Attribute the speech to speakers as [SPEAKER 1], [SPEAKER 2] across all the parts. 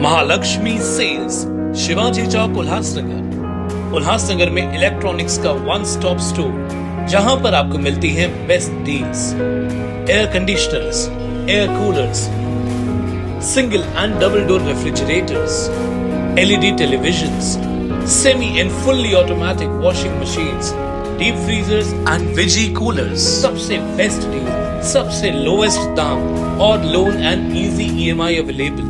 [SPEAKER 1] Mahalakshmi sales, Shivaji Chowk, Ulhasnagar. Ulhasnagar में electronics का one stop store, जहां पर आपको मिलती है best deals. Air conditioners, air coolers, single and double door refrigerators, LED televisions, semi and fully automatic washing machines, deep freezers and veggie coolers. सबसे best deal, सबसे lowest दाम और loan and easy EMI available.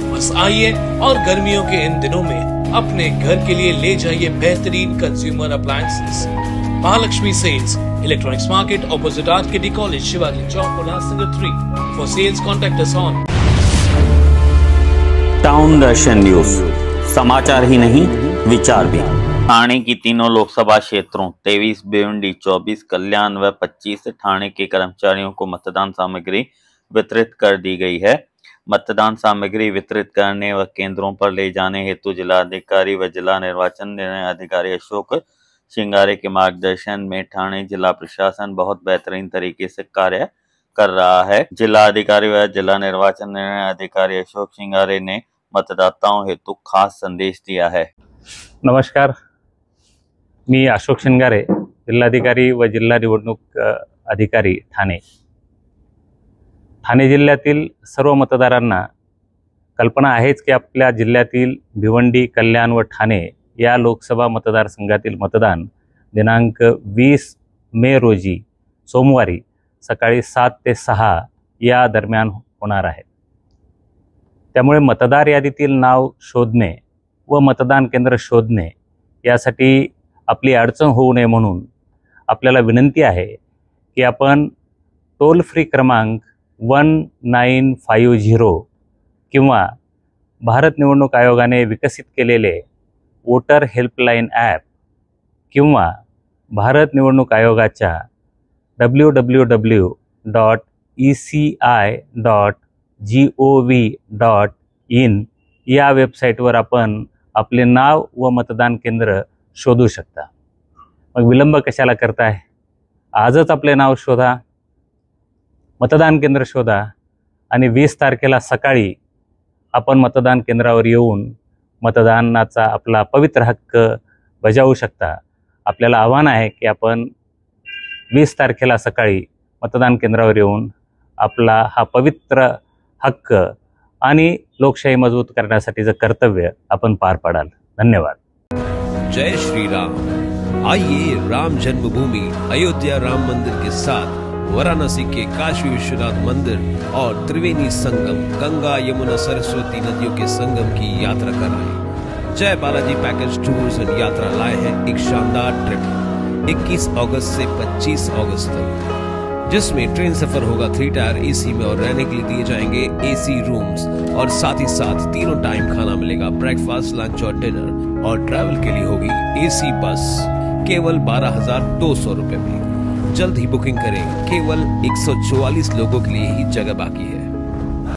[SPEAKER 1] बस आइए और गर्मियों के इन दिनों में अपने घर के लिए ले जाइए बेहतरीन consumer appliances. Mahalakshmi sales, electronics market, opposite RKD college, Shivaji Chowk, Ulhasnagar 3। For sales contact us on.
[SPEAKER 2] Town Darshan news, समाचार ही नहीं विचार भी। ठाणे की तीनों लोकसभा क्षेत्रों 23 भिवंडी, 24 कल्याण व 25 ठाणे के कर्मचारियों को मतदान सामग्री वितरित कर दी गई है। मतदान सामग्री वितरित करने व केंद्रों पर ले जाने हेतु जिलाधिकारी व जिला निर्वाचन निर्णय अधिकारी अशोक शिंगारे के मार्गदर्शन में ठाणे जिला प्रशासन बहुत बेहतरीन तरीके से कार्य कर रहा है। जिलाधिकारी व जिला निर्वाचन निर्णय अधिकारी अशोक शिंगारे ने मतदाताओं हेतु खास संदेश दिया है।
[SPEAKER 3] नमस्कार, मी अशोक शिंगारे, जिल्हाधिकारी व जिल्हा निवडणूक अधिकारी ठाणे। ठाणे जिल्ह्यातील सर्व मतदारांना कल्पना आहेच की आपल्या जिल्ह्यातील भिवंडी, कल्याण व ठाणे या लोकसभा मतदारसंघातील मतदान दिनांक 20 मे रोजी सोमवारी सकाळी 7 ते 6 या दरम्यान होणार आहे। त्यामुळे मतदार यादीतील नाव शोधणे व मतदान केंद्र शोधणे यासाठी आपली अडचण होऊ नये म्हणून आपल्याला विनंती आहे की आपण टोल फ्री क्रमांक 1950 किंवा भारत निवडणूक आयोगाने विकसित केलेले वोटर हेल्पलाइन ॲप किंवा भारत निवडणूक आयोगाच्या www.eci.gov.in या वेबसाईटवर आपण आपले नाव व मतदान केंद्र शोधू शकता। मग विलंब कशाला करताय? आजच आपले नाव शोधा, मतदान केंद्र शोधा आणि 20 तारखेला सकाळी आपण मतदान केंद्रावर येऊन मतदानाचा आपला पवित्र हक्क बजावू शकता। आपल्याला आव्हान आहे की आपण 20 तारखेला सकाळी मतदान केंद्रावर येऊन आपला हा पवित्र हक्क आणि लोकशाही मजबूत करण्यासाठीचं कर्तव्य आपण पार पाडाल। धन्यवाद।
[SPEAKER 4] जय श्री राम। आइए राम जन्मभूमि अयोध्या राम मंदिर के साथ वाराणसी के काशी विश्वनाथ मंदिर और त्रिवेणी संगम, गंगा यमुना सरस्वती नदियों के संगम की यात्रा कराएं। जय बालाजी पैकेज टूर्स एंड यात्रा लाए हैं एक शानदार ट्रिप 21 अगस्त से 25 अगस्त तक, जिसमें ट्रेन सफर होगा 3 टायर एसी में और रहने के लिए दिए जाएंगे एसी रूम्स और साथ ही साथ तीनों टाइम खाना मिलेगा, ब्रेकफास्ट, लंच और डिनर। और ट्रैवल के लिए होगी एसी बस केवल 12,200 रुपए में। जल्द ही बुकिंग करें, केवल 144 लोगों के लिए ही जगह बाकी है।